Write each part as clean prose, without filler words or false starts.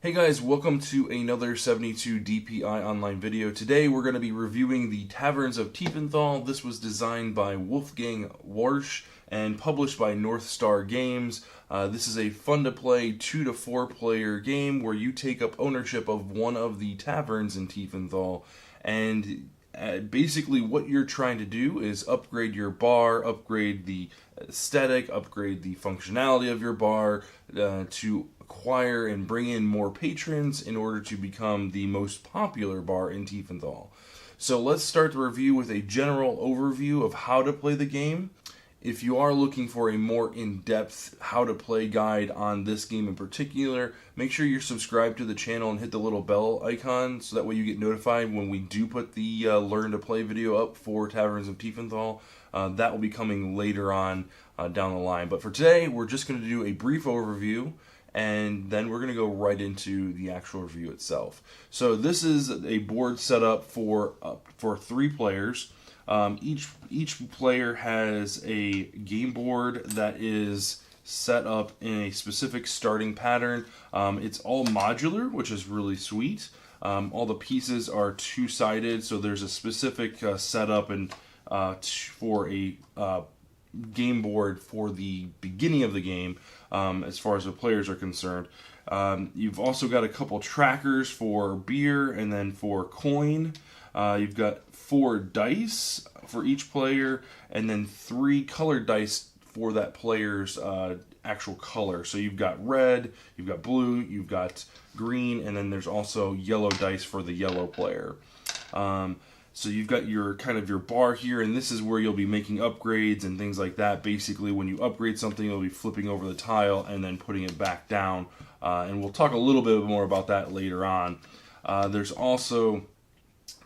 Hey guys, welcome to another 72 DPI online video. Today we're going to be reviewing the Taverns of Tiefenthal. This was designed by Wolfgang Warsch and published by North Star Games. This is a fun to play 2 to 4 player game where you take up ownership of one of the taverns in Tiefenthal, and basically what you're trying to do is upgrade your bar, upgrade the aesthetic, upgrade the functionality of your bar to acquire and bring in more patrons in order to become the most popular bar in Tiefenthal. So let's start the review with a general overview of how to play the game. If you are looking for a more in-depth how to play guide on this game in particular, make sure you're subscribed to the channel and hit the little bell icon so that way you get notified when we do put the Learn to Play video up for Taverns of Tiefenthal. That will be coming later on down the line. But for today, we're just going to do a brief overview, and then we're going to go right into the actual review itself. So this is a board set up for 3 players. Each player has a game board that is set up in a specific starting pattern. It's all modular, which is really sweet. All the pieces are 2-sided, so there's a specific setup and for a game board for the beginning of the game as far as the players are concerned. You've also got a couple trackers for beer and then for coin. You've got 4 dice for each player and then 3 colored dice for that player's actual color. So you've got red, you've got blue, you've got green, and then there's also yellow dice for the yellow player. So you've got your your bar here, and this is where you'll be making upgrades and things like that. Basically, when you upgrade something, you'll be flipping over the tile and then putting it back down. And we'll talk a little bit more about that later on. There's also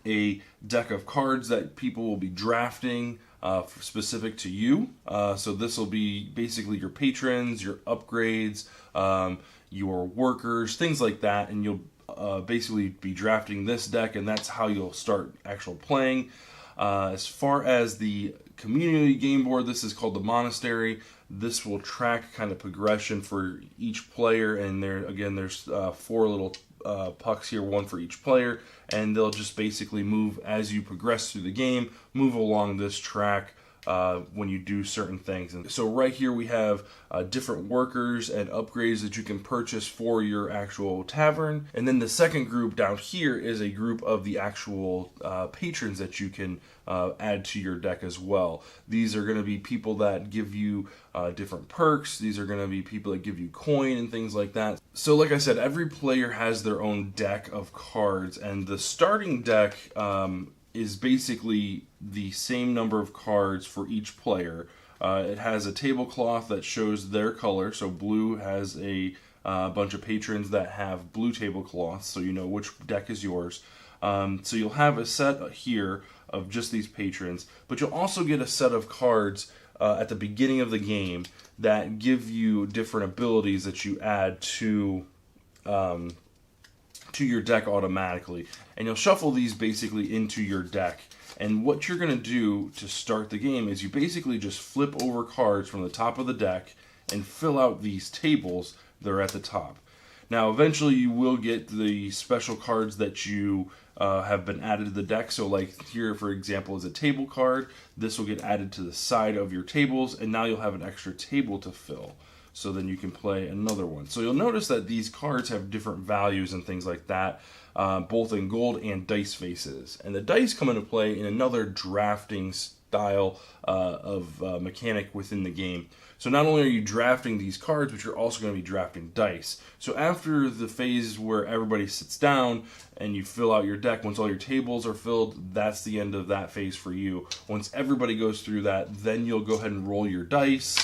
a deck of cards that people will be drafting specific to you. So this will be basically your patrons, your upgrades, your workers, things like that, and you'll basically be drafting this deck, and that's how you'll start actual playing. As far as the community game board, this is called the Monastery. This will track progression for each player, and there's 4 little pucks here, 1 for each player, and they'll just basically move as you progress through the game, move along this track when you do certain things. And so right here we have different workers and upgrades that you can purchase for your actual tavern. And then the second group down here is a group of the actual patrons that you can add to your deck as well. These are going to be people that give you different perks. These are going to be people that give you coin and things like that. So like I said, every player has their own deck of cards, and the starting deck is basically the same number of cards for each player. It has a tablecloth that shows their color, so blue has a bunch of patrons that have blue tablecloths, so you know which deck is yours. So you'll have a set here of just these patrons, but you'll also get a set of cards at the beginning of the game that give you different abilities that you add to your deck automatically, and you'll shuffle these basically into your deck. And what you're going to do to start the game is you basically just flip over cards from the top of the deck and fill out these tables that are at the top. Now eventually you will get the special cards that you have been added to the deck. So like here, for example, is a table card. This will get added to the side of your tables, and now you'll have an extra table to fill. So then you can play another one. So you'll notice that these cards have different values and things like that, both in gold and dice faces. And the dice come into play in another drafting style of mechanic within the game. So not only are you drafting these cards, but you're also going to be drafting dice. So after the phase where everybody sits down and you fill out your deck, once all your tables are filled, that's the end of that phase for you. Once everybody goes through that, then you'll go ahead and roll your dice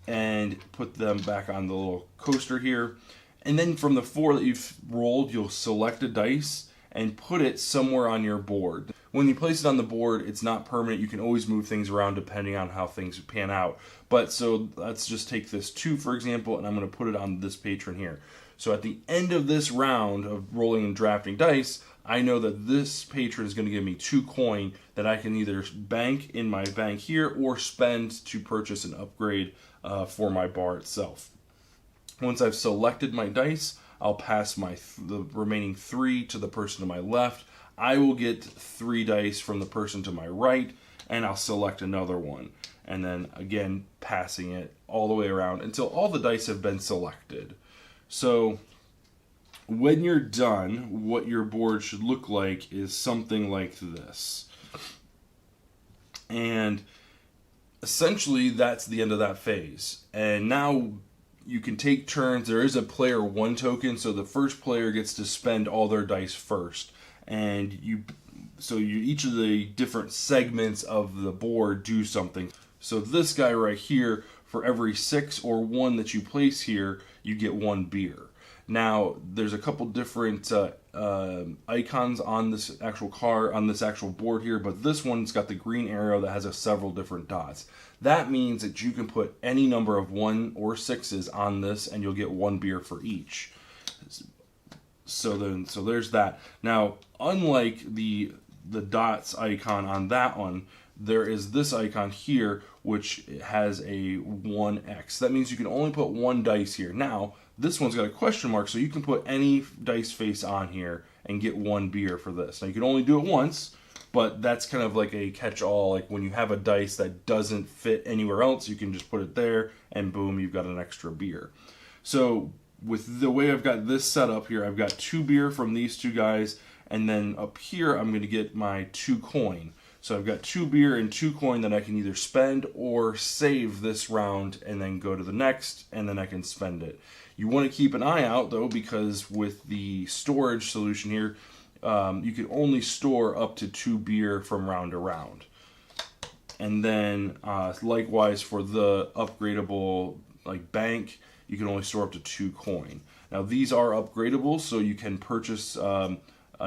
and put them back on the little coaster here. And then from the 4 that you've rolled, you'll select a dice and put it somewhere on your board. When you place it on the board, it's not permanent. You can always move things around depending on how things pan out. But so let's just take this 2, for example, and I'm going to put it on this patron here. So at the end of this round of rolling and drafting dice, I know that this patron is going to give me 2 coin that I can either bank in my bank here or spend to purchase an upgrade for my bar itself. Once I've selected my dice, I'll pass the remaining 3 to the person to my left. I will get 3 dice from the person to my right, and I'll select another one. And then again, passing it all the way around until all the dice have been selected. So when you're done, what your board should look like is something like this. And essentially, that's the end of that phase. And now you can take turns. There is a player 1 token, so the first player gets to spend all their dice first. And each of the different segments of the board do something. So this guy right here, for every 6 or 1 that you place here, you get 1 beer. Now, there's a couple different icons on this actual card, on this actual board here, but this one's got the green arrow that has several different dots. That means that you can put any number of 1 or 6s on this, and you'll get 1 beer for each. So there's that. Now, unlike the dots icon on that one, there is this icon here, which has a 1x. That means you can only put 1 dice here. Now, this one's got a question mark, so you can put any dice face on here and get 1 beer for this. Now, you can only do it once, but that's kind of like a catch-all. Like when you have a dice that doesn't fit anywhere else, you can just put it there, and boom, you've got an extra beer. So with the way I've got this set up here, I've got 2 beer from these 2 guys, and then up here, I'm going to get my 2 coin. So I've got 2 beer and 2 coin that I can either spend or save this round and then go to the next, and then I can spend it. You want to keep an eye out, though, because with the storage solution here, you can only store up to 2 beer from round to round. And then likewise for the upgradable bank, you can only store up to 2 coin. Now these are upgradable, so you can purchase an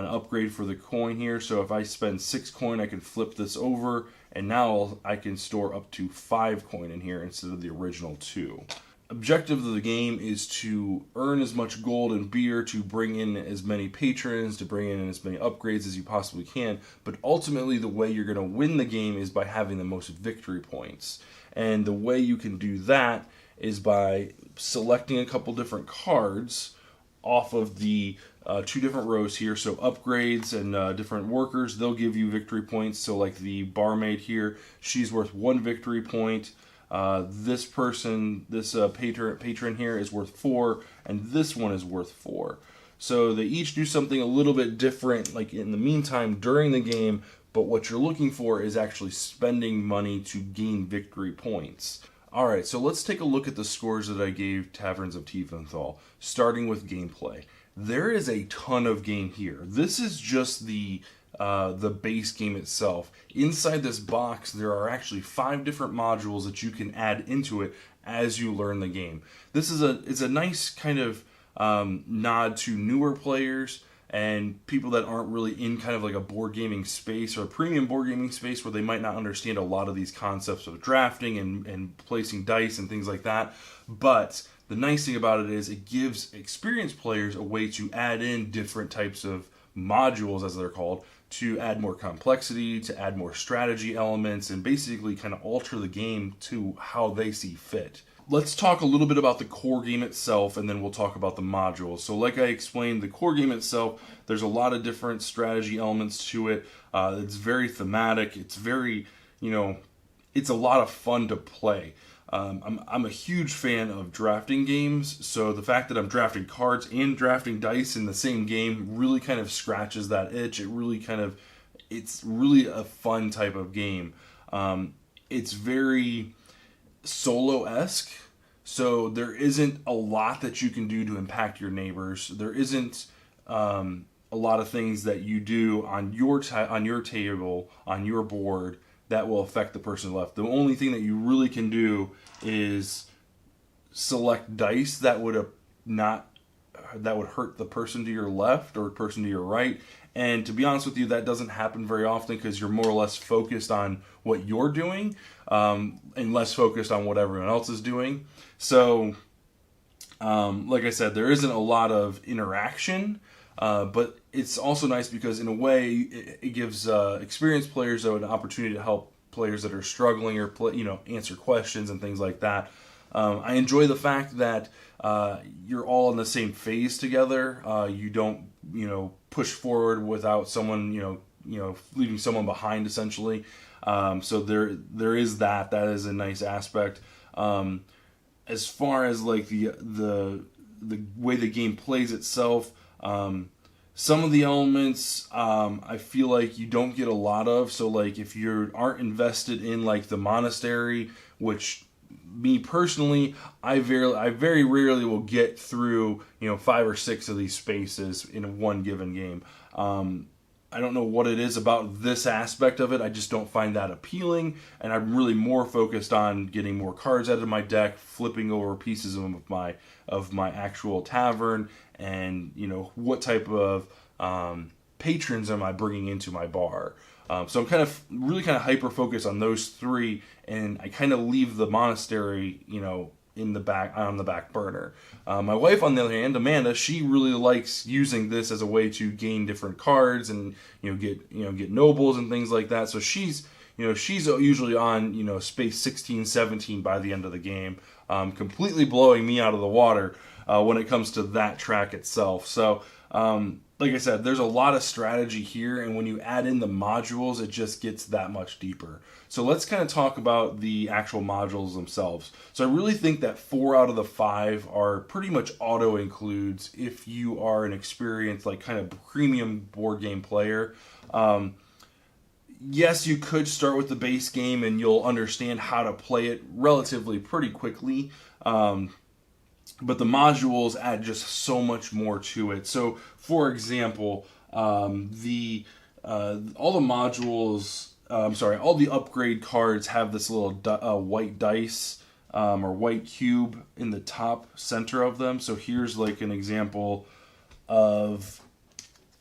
upgrade for the coin here. So if I spend 6 coin, I can flip this over, and now I can store up to 5 coin in here instead of the original 2. Objective of the game is to earn as much gold and beer, to bring in as many patrons, to bring in as many upgrades as you possibly can, but ultimately the way you're going to win the game is by having the most victory points. And the way you can do that is by selecting a couple different cards off of the 2 different rows here. So upgrades and different workers, they'll give you victory points. So like the barmaid here, she's worth 1 victory point. This person, this patron here is worth 4, and this one is worth 4. So they each do something a little bit different, like in the meantime during the game, but what you're looking for is actually spending money to gain victory points. Alright, so let's take a look at the scores that I gave Taverns of Tiefenthal, starting with gameplay. There is a ton of game here. This is just the base game itself. Inside this box, there are actually 5 different modules that you can add into it as you learn the game. This is a nice kind of nod to newer players and people that aren't really in kind of like a board gaming space or a premium board gaming space where they might not understand a lot of these concepts of drafting and placing dice and things like that. But the nice thing about it is it gives experienced players a way to add in different types of modules, as they're called, to add more complexity, to add more strategy elements, and basically kind of alter the game to how they see fit. Let's talk a little bit about the core game itself, and then we'll talk about the modules. So like I explained, the core game itself, there's a lot of different strategy elements to it. It's very thematic. It's very, it's a lot of fun to play. I'm a huge fan of drafting games, so the fact that I'm drafting cards and drafting dice in the same game really kind of scratches that itch. It's really a fun type of game. It's very solo-esque, so there isn't a lot that you can do to impact your neighbors. There isn't a lot of things that you do on your table, on your board, that will affect the person left. The only thing that you really can do is select dice that would hurt the person to your left or person to your right. And to be honest with you, that doesn't happen very often because you're more or less focused on what you're doing and less focused on what everyone else is doing. So, like I said, there isn't a lot of interaction. But it's also nice because in a way it gives experienced players an opportunity to help players that are struggling or answer questions and things like that. I enjoy the fact that you're all in the same phase together. You don't, push forward without someone, leaving someone behind essentially. So there is that. That is a nice aspect. As far as like the way the game plays itself, some of the elements I feel like you don't get a lot of. So like if you aren't invested in like the monastery, which me personally, I very rarely will get through 5 or 6 of these spaces in one given game. I don't know what it is about this aspect of it. I just don't find that appealing, and I'm really more focused on getting more cards out of my deck, flipping over pieces of my actual tavern, and what type of patrons am I bringing into my bar. So I'm really hyper focused on those 3, and I kind of leave the monastery, in the back on the back burner. My wife, on the other hand, Amanda, she really likes using this as a way to gain different cards and get nobles and things like that. So she's usually on space 16, 17 by the end of the game, completely blowing me out of the water when it comes to that track itself. So like I said, there's a lot of strategy here, and when you add in the modules, it just gets that much deeper. So let's kind of talk about the actual modules themselves. So I really think that 4 out of the 5 are pretty much auto includes if you are an experienced, like kind of premium board game player. Yes, you could start with the base game and you'll understand how to play it relatively pretty quickly. But the modules add just so much more to it. So, for example, all the modules, all the upgrade cards have this little white dice or white cube in the top center of them. So here's like an example of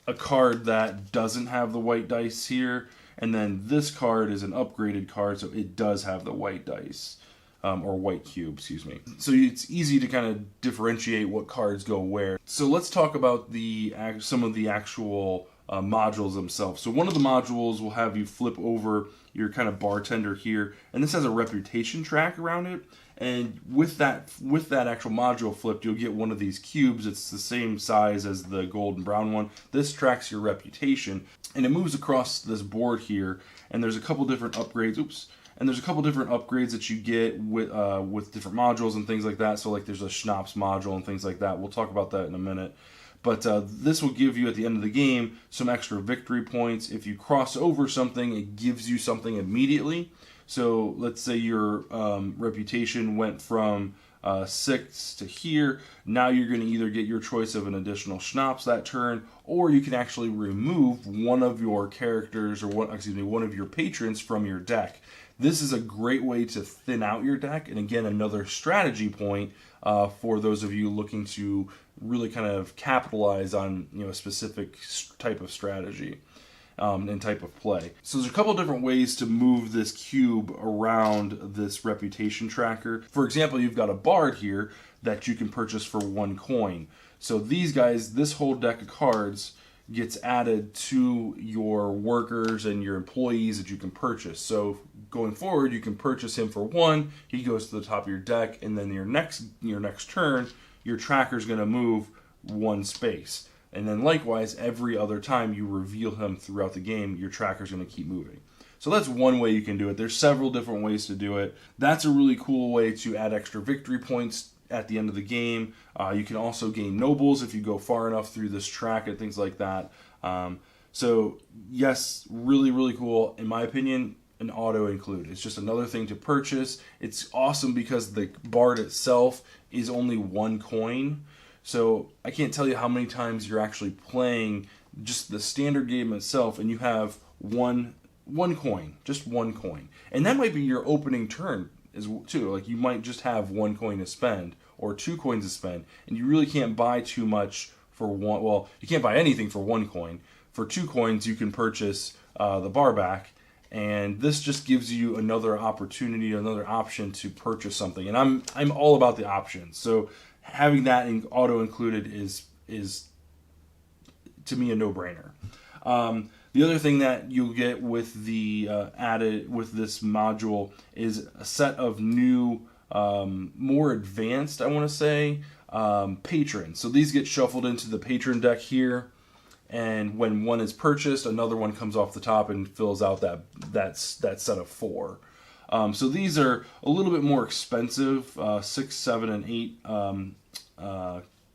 a card that doesn't have the white dice here, and then this card is an upgraded card, so it does have the white dice. Or white cube, excuse me. So it's easy to kind of differentiate what cards go where. So let's talk about some of the actual modules themselves. So one of the modules will have you flip over your kind of bartender here, and this has a reputation track around it. And with that actual module flipped, you'll get one of these cubes. It's the same size as the gold and brown one. This tracks your reputation, and it moves across this board here. And there's a couple different upgrades. And there's a couple different upgrades that you get with different modules and things like that. So like there's a schnapps module and things like that. We'll talk about that in a minute. But this will give you at the end of the game some extra victory points. If you cross over something, it gives you something immediately. So let's say your reputation went from 6 to here. Now you're going to either get your choice of an additional schnapps that turn, or you can actually remove one of your characters or one of your patrons from your deck. This is a great way to thin out your deck, and again, another strategy point for those of you looking to really kind of capitalize on a specific type of strategy and type of play. So there's a couple different ways to move this cube around this reputation tracker. For example, you've got a bard here that you can purchase for 1 coin. So these guys, this whole deck of cards gets added to your workers and your employees that you can purchase. So going forward, you can purchase him for 1, he goes to the top of your deck, and then your next turn, your tracker's going to move 1 space. And then likewise, every other time you reveal him throughout the game, your tracker's going to keep moving. So that's one way you can do it. There's several different ways to do it. That's a really cool way to add extra victory points at the end of the game. You can also gain nobles if you go far enough through this track and things like that. So yes, really, really cool. In my opinion, an auto include. It's just another thing to purchase. It's awesome because the bard itself is only 1 coin. So I can't tell you how many times you're actually playing just the standard game itself and you have one coin, just 1 coin. And that might be your opening turn too. Like you might just have 1 coin to spend or 2 coins to spend, and you really can't buy too much for 1. Well, you can't buy anything for 1 coin. For 2 coins, you can purchase the bar back, and this just gives you another opportunity, another option to purchase something. And I'm all about the options. So having that auto included is to me a no-brainer. The other thing that you'll get with the added with this module is a set of new more advanced, I want to say, patrons. So these get shuffled into the patron deck here, and when one is purchased, another one comes off the top and fills out that set of 4. So these are a little bit more expensive, 6, 7, and 8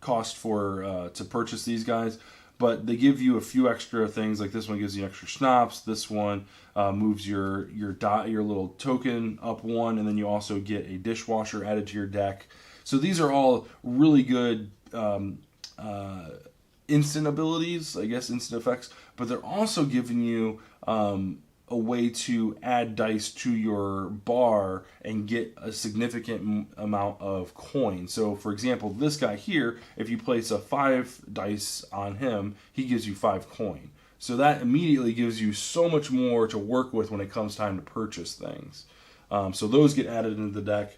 cost for to purchase these guys. But they give you a few extra things, like this one gives you extra schnapps. This one moves your little token up 1, and then you also get a dishwasher added to your deck. So these are all really good instant abilities, I guess, instant effects. But they're also giving you a way to add dice to your bar and get a significant amount of coin. So, for example, this guy here, if you place a 5 dice on him, he gives you 5 coin. So that immediately gives you so much more to work with when it comes time to purchase things. So those get added into the deck.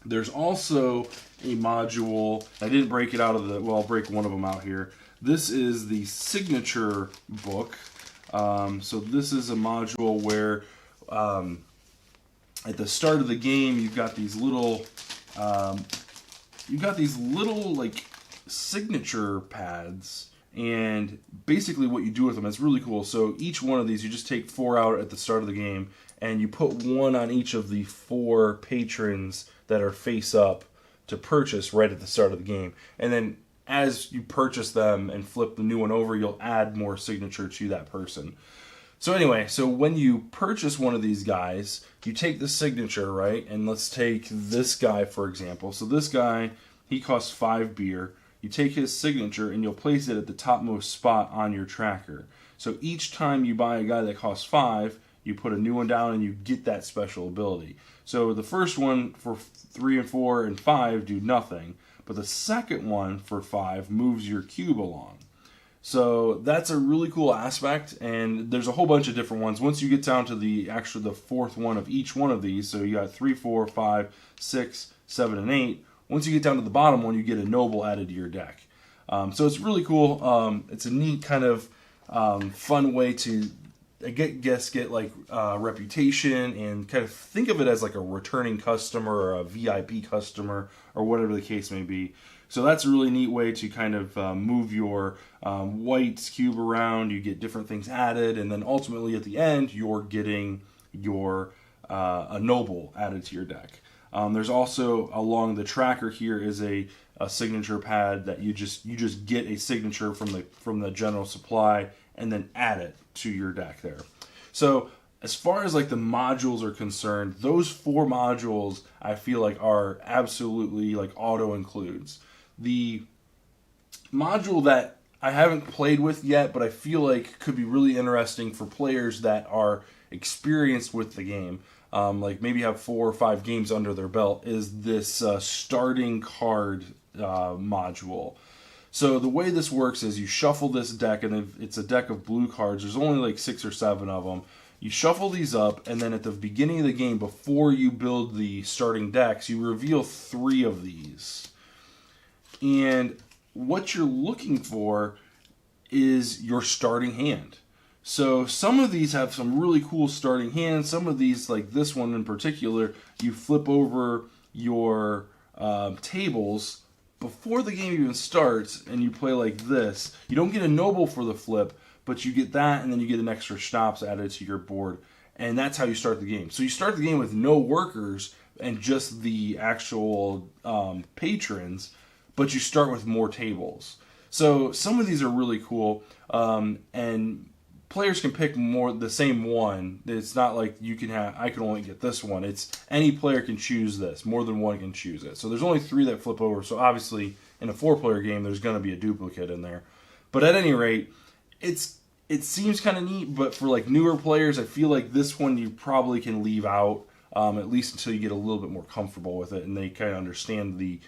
There's also a module. I didn't break it out of the... Well, I'll break one of them out here. This is the signature book. So this is a module where at the start of the game you've got these little like signature pads, and basically what you do with them, it's really cool. So each one of these, you just take 4 out at the start of the game, and you put 1 on each of the 4 patrons that are face up to purchase right at the start of the game, and then as you purchase them and flip the new one over, you'll add more signature to that person. So anyway, so when you purchase one of these guys, you take the signature, right? And let's take this guy, for example. So this guy, he costs 5 beer. You take his signature and you'll place it at the topmost spot on your tracker. So each time you buy a guy that costs 5, you put a new one down and you get that special ability. So the first one for 3 and 4 and 5 do nothing. But the second one for 5 moves your cube along. So that's a really cool aspect, and there's a whole bunch of different ones. Once you get down to the 4th one of each one of these, so you got 3, 4, 5, 6, 7, and 8. Once you get down to the bottom one, you get a noble added to your deck. So it's really cool. It's a neat kind of fun way to get like reputation, and kind of think of it as like a returning customer or a VIP customer or whatever the case may be. So that's a really neat way to kind of move your white cube around. You get different things added, and then ultimately at the end you're getting your a noble added to your deck. There's also, along the tracker here, is a signature pad that you just get a signature from the general supply and then add it to your deck there. So as far as like the modules are concerned, those 4 modules I feel like are absolutely like auto includes. The module that I haven't played with yet, but I feel like could be really interesting for players that are experienced with the game, like maybe have 4 or 5 games under their belt, is this starting card module. So the way this works is you shuffle this deck, and it's a deck of blue cards. There's only like 6 or 7 of them. You shuffle these up, and then at the beginning of the game, before you build the starting decks, you reveal 3 of these. And what you're looking for is your starting hand. So some of these have some really cool starting hands. Some of these, like this one in particular, you flip over your tables before the game even starts, and you play like this. You don't get a noble for the flip, but you get that, and then you get an extra schnapps added to your board, and that's how you start the game. So you start the game with no workers and just the actual patrons, but you start with more tables. So some of these are really cool, and players can pick the same one. It's not like I can only get this one. It's any player can choose this. More than one can choose it. So there's only 3 that flip over. So obviously in a 4-player game, there's going to be a duplicate in there. But at any rate, it seems kind of neat. But for like newer players, I feel like this one you probably can leave out, at least until you get a little bit more comfortable with it and they kind of understand the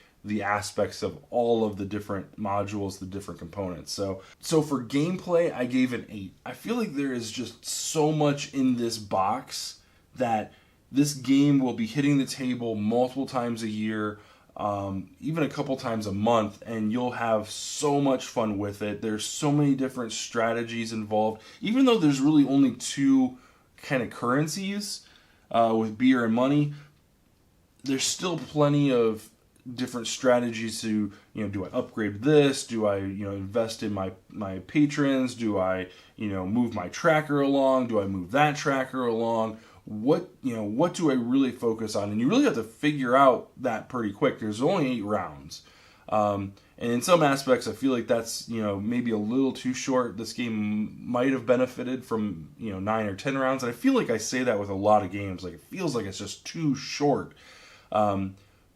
aspects of all of the different modules, the different components. So for gameplay, I gave an 8. I feel like there is just so much in this box that this game will be hitting the table multiple times a year, even a couple times a month, and you'll have so much fun with it. There's so many different strategies involved, even though there's really only 2 kind of currencies with beer and money. there's still plenty of different strategies to, do I upgrade this? Do I, invest in my patrons? Do I, move my tracker along? Do I move that tracker along? What do I really focus on? And you really have to figure out that pretty quick. There's only 8 rounds. And in some aspects, I feel like that's, maybe a little too short. This game might have benefited from, 9 or 10 rounds. And I feel like I say that with a lot of games. Like, it feels like it's just too short.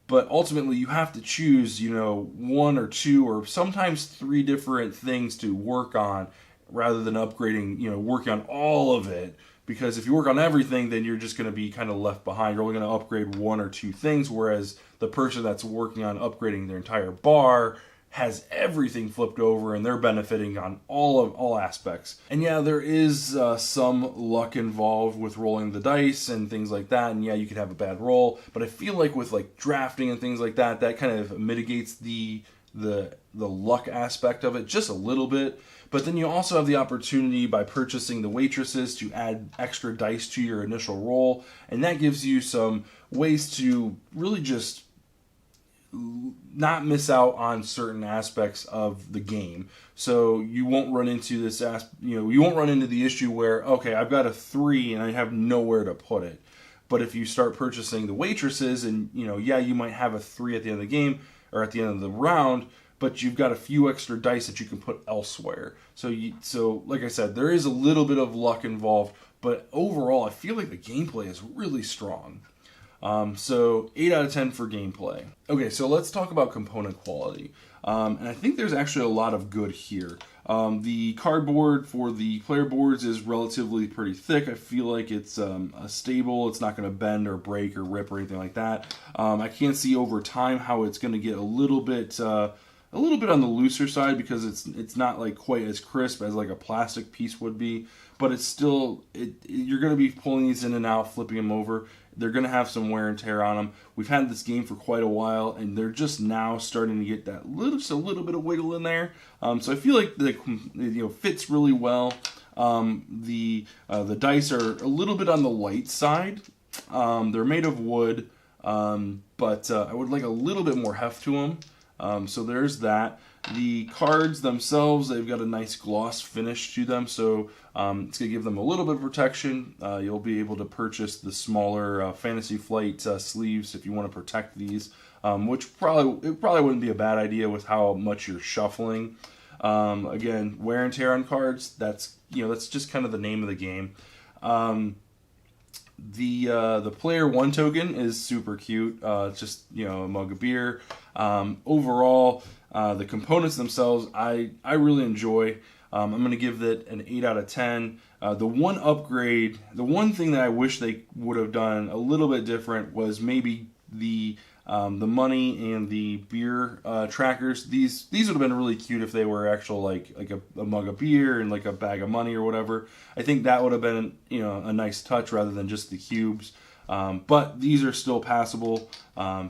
But ultimately, you have to choose, 1 or 2 or sometimes 3 different things to work on rather than upgrading, working on all of it. Because if you work on everything, then you're just going to be kind of left behind. You're only going to upgrade 1 or 2 things, whereas the person that's working on upgrading their entire bar has everything flipped over and they're benefiting on all aspects. And yeah, there is some luck involved with rolling the dice and things like that. And yeah, you could have a bad roll, but I feel like with like drafting and things like that, that kind of mitigates the luck aspect of it just a little bit. But then you also have the opportunity by purchasing the waitresses to add extra dice to your initial roll, and that gives you some ways to really just not miss out on certain aspects of the game. So you won't run into this, you won't run into the issue where, okay, I've got a 3 and I have nowhere to put it. But if you start purchasing the waitresses and, yeah, you might have a 3 at the end of the game or at the end of the round, but you've got a few extra dice that you can put elsewhere. So like I said, there is a little bit of luck involved, but overall, I feel like the gameplay is really strong. So 8 out of 10 for gameplay. Okay, so let's talk about component quality. And I think there's actually a lot of good here. The cardboard for the player boards is relatively pretty thick. I feel like it's stable. It's not going to bend or break or rip or anything like that. I can see over time how it's going to get a little bit on the looser side because it's not like quite as crisp as like a plastic piece would be, but it's still you're going to be pulling these in and out, flipping them over. They're going to have some wear and tear on them. We've had this game for quite a while, and they're just now starting to get that just a little bit of wiggle in there. So I feel like the fits really well. The dice are a little bit on the light side. They're made of wood, but I would like a little bit more heft to them. So there's that. The cards themselves, they've got a nice gloss finish to them, so it's going to give them a little bit of protection. You'll be able to purchase the smaller Fantasy Flight sleeves if you want to protect these, which probably wouldn't be a bad idea with how much you're shuffling. Again, wear and tear on cards, that's just kind of the name of the game. The player 1 token is super cute. It's just a mug of beer. Overall, the components themselves, I really enjoy. I'm going to give that an 8 out of 10. The one upgrade, the one thing that I wish they would have done a little bit different was maybe the money and the beer trackers. These would have been really cute if they were actual like a mug of beer and like a bag of money or whatever. I think that would have been a nice touch rather than just the cubes. But these are still passable,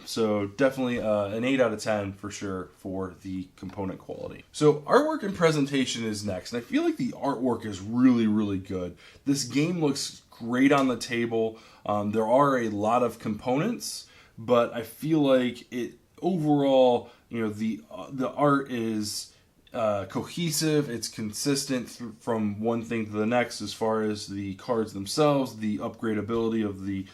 so definitely an 8 out of 10 for sure for the component quality. So artwork and presentation is next, and I feel like the artwork is really, really good. This game looks great on the table. There are a lot of components, but I feel like it overall, the art is cohesive, it's consistent from one thing to the next as far as the cards themselves, the upgradability of the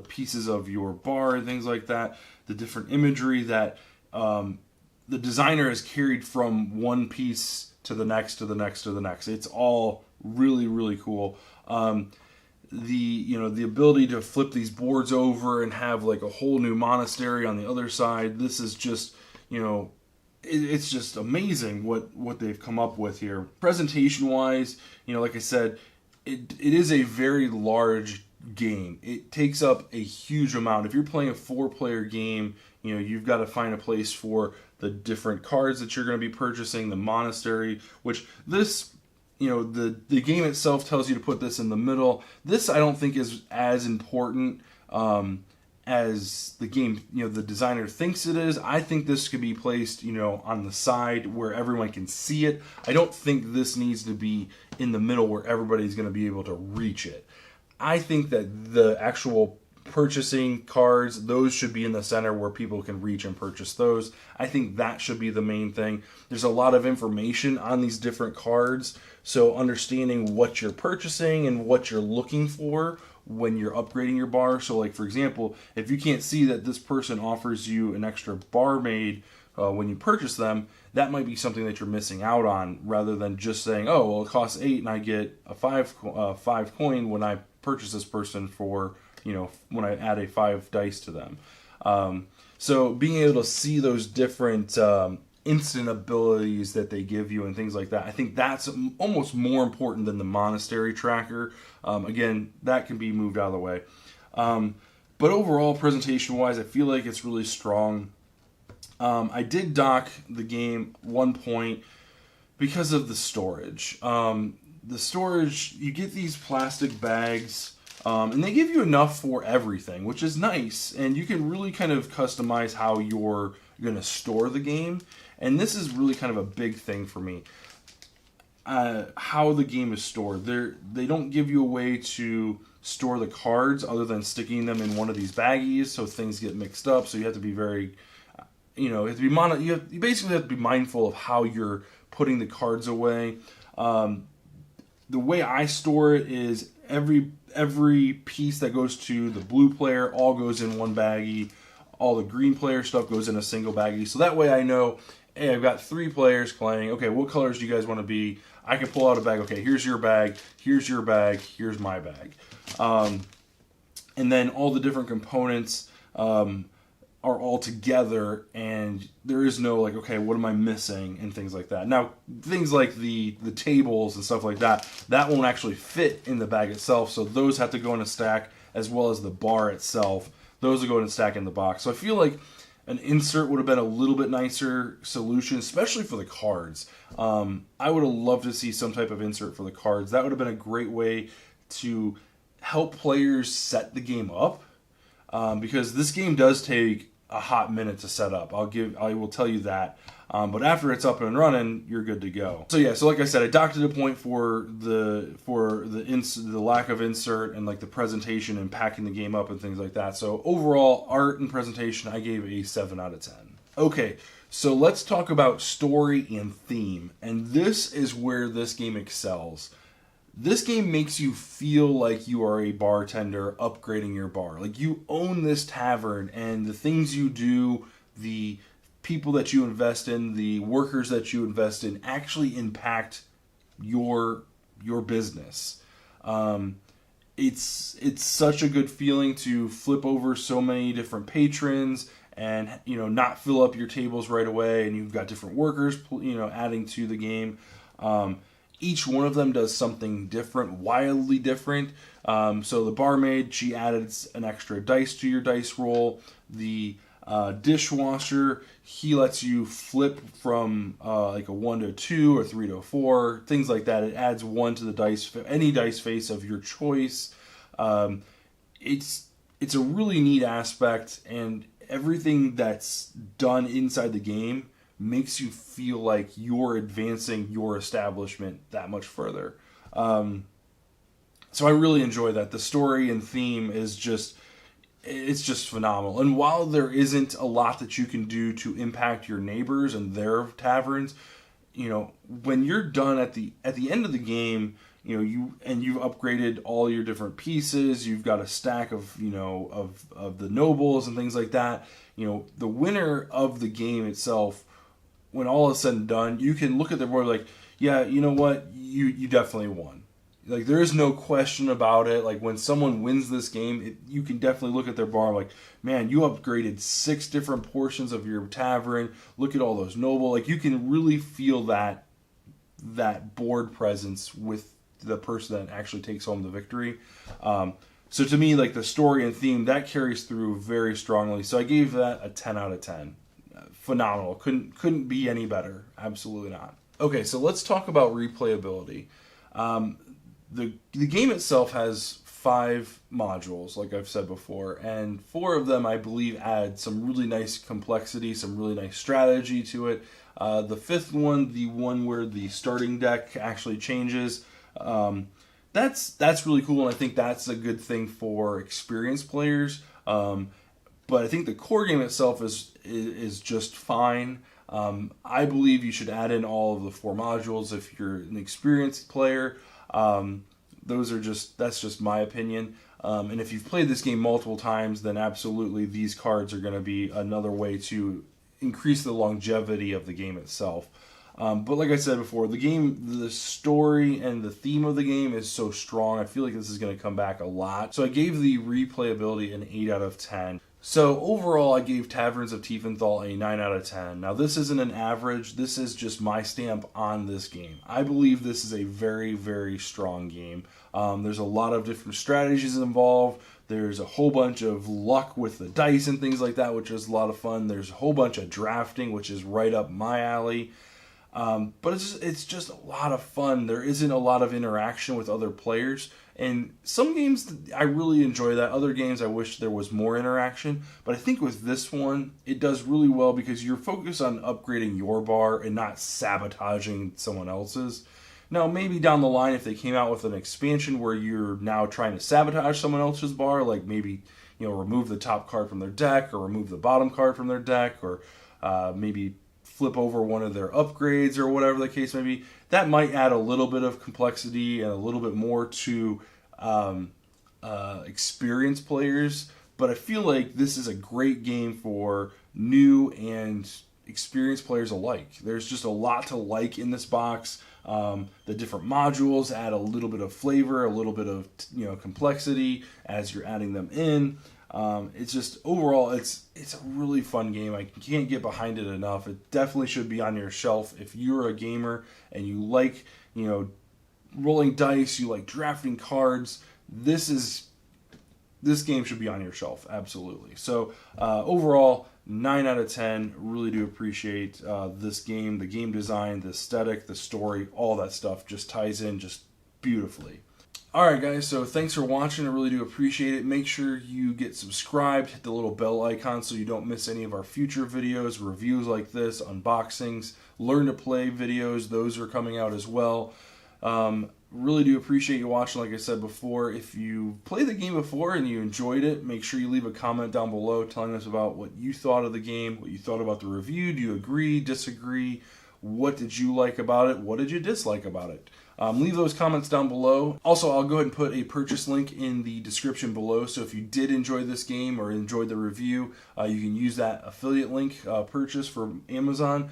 pieces of your bar and things like that, the different imagery that the designer has carried from one piece to the next to the next to the next. It's all really, really cool. The ability to flip these boards over and have like a whole new monastery on the other side. This is just, it's just amazing what they've come up with here. Presentation wise, like I said, it is a very large game. It takes up a huge amount. If you're playing a 4-player game, you've got to find a place for the different cards that you're going to be purchasing, the monastery, which this, the game itself tells you to put this in the middle. This I don't think is as important as the game, the designer thinks it is. I think this could be placed, on the side where everyone can see it. I don't think this needs to be in the middle where everybody's going to be able to reach it. I think that the actual purchasing cards, those should be in the center where people can reach and purchase those. I think that should be the main thing. There's a lot of information on these different cards, so understanding what you're purchasing and what you're looking for when you're upgrading your bar. So like, for example, if you can't see that this person offers you an extra barmaid when you purchase them, that might be something that you're missing out on, rather than just saying, oh, well, it costs 8 and I get a 5 coin when I purchase this person for, when I add a 5 dice to them. So being able to see those different instant abilities that they give you and things like that, I think that's almost more important than the monastery tracker. Again, that can be moved out of the way. But overall, presentation-wise, I feel like it's really strong. I did dock the game 1 point because of the storage. The storage, you get these plastic bags, and they give you enough for everything, which is nice. And you can really kind of customize how you're going to store the game. And this is really kind of a big thing for me. How the game is stored. They don't give you a way to store the cards other than sticking them in one of these baggies, so things get mixed up. So you have to be very, you basically have to be mindful of how you're putting the cards away. The way I store it is every piece that goes to the blue player all goes in one baggie. All the green player stuff goes in a single baggie. So that way I know, hey, I've got 3 players playing. Okay, what colors do you guys want to be? I can pull out a bag. Okay, here's your bag. Here's your bag. Here's my bag. And then all the different components are all together, and there is no like, okay, what am I missing, and things like that. Now, things like the tables and stuff like that won't actually fit in the bag itself, so those have to go in a stack, as well as the bar itself. Those will go in a stack in the box. So I feel like an insert would have been a little bit nicer solution, especially for the cards. I would have loved to see some type of insert for the cards. That would have been a great way to help players set the game up, because this game does take a hot minute to set up. I will tell you that. But after it's up and running, you're good to go. So yeah, so like I said, I docked at a point for the lack of insert and like the presentation and packing the game up and things like that. So overall, art and presentation, I gave a 7 out of 10. Okay, so let's talk about story and theme. And this is where this game excels. This game makes you feel like you are a bartender upgrading your bar. Like you own this tavern, and the things you do, the people that you invest in, the workers that you invest in actually impact your business. It's such a good feeling to flip over so many different patrons and not fill up your tables right away, and you've got different workers adding to the game. Each one of them does something different, wildly different. So the barmaid, she added an extra dice to your dice roll. The dishwasher, he lets you flip from like a 1 to a 2 or 3 to a 4, things like that. It adds 1 to the dice, any dice face of your choice. It's a really neat aspect, and everything that's done inside the game makes you feel like you're advancing your establishment that much further. So I really enjoy that. The story and theme is just phenomenal. And while there isn't a lot that you can do to impact your neighbors and their taverns, when you're done at the end of the game, you've upgraded all your different pieces, you've got a stack of the nobles and things like that. The winner of the game itself, when all is said and done, you can look at the board like, yeah, you know what, you definitely won. Like, there is no question about it. Like, when someone wins this game, you can definitely look at their bar like, man, you upgraded 6 different portions of your tavern. Look at all those noble. Like, you can really feel that board presence with the person that actually takes home the victory. So to me, like, the story and theme, that carries through very strongly. So I gave that a 10 out of 10. Phenomenal. Couldn't be any better. Absolutely not. Okay, so let's talk about replayability. The game itself has 5 modules, like I've said before, and 4 of them, I believe, add some really nice complexity, some really nice strategy to it. The 5th one, the one where the starting deck actually changes, that's really cool, and I think that's a good thing for experienced players. But I think the core game itself is just fine. I believe you should add in all of the 4 modules if you're an experienced player. That's just my opinion. And if you've played this game multiple times, then absolutely these cards are going to be another way to increase the longevity of the game itself. But like I said before, the story and the theme of the game is so strong. I feel like this is going to come back a lot. So I gave the replayability an 8 out of 10. So overall, I gave Taverns of Tiefenthal a 9 out of 10. Now this isn't an average, this is just my stamp on this game. I believe this is a very, very strong game. There's a lot of different strategies involved. There's a whole bunch of luck with the dice and things like that, which is a lot of fun. There's a whole bunch of drafting, which is right up my alley. But it's just a lot of fun. There isn't a lot of interaction with other players. And some games, I really enjoy that. Other games, I wish there was more interaction. But I think with this one, it does really well because you're focused on upgrading your bar and not sabotaging someone else's. Now, maybe down the line, if they came out with an expansion where you're now trying to sabotage someone else's bar, like maybe, remove the top card from their deck or remove the bottom card from their deck, or maybe flip over one of their upgrades or whatever the case may be, that might add a little bit of complexity and a little bit more to experienced players. But I feel like this is a great game for new and experienced players alike. There's just a lot to like in this box. The different modules add a little bit of flavor, a little bit of complexity as you're adding them in. It's just overall, it's a really fun game. I can't get behind it enough. It definitely should be on your shelf if you're a gamer and you like rolling dice, you like drafting cards. This game should be on your shelf, absolutely. So overall, 9 out of 10. Really do appreciate this game, the game design, the aesthetic, the story, all that stuff just ties in just beautifully. Alright guys, so thanks for watching. I really do appreciate it. Make sure you get subscribed, hit the little bell icon so you don't miss any of our future videos, reviews like this, unboxings, learn to play videos. Those are coming out as well. Really do appreciate you watching. Like I said before, if you played the game before and you enjoyed it, make sure you leave a comment down below telling us about what you thought of the game, what you thought about the review. Do you agree, disagree? What did you like about it? What did you dislike about it? Leave those comments down below. Also, I'll go ahead and put a purchase link in the description below. So if you did enjoy this game or enjoyed the review, you can use that affiliate link purchase from Amazon.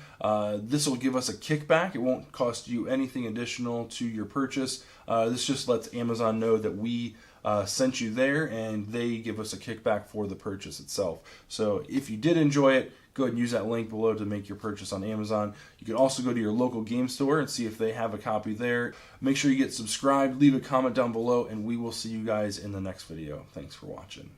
This will give us a kickback. It won't cost you anything additional to your purchase. This just lets Amazon know that we sent you there, and they give us a kickback for the purchase itself. So if you did enjoy it, go ahead and use that link below to make your purchase on Amazon. You can also go to your local game store and see if they have a copy there. Make sure you get subscribed, leave a comment down below, and we will see you guys in the next video. Thanks for watching.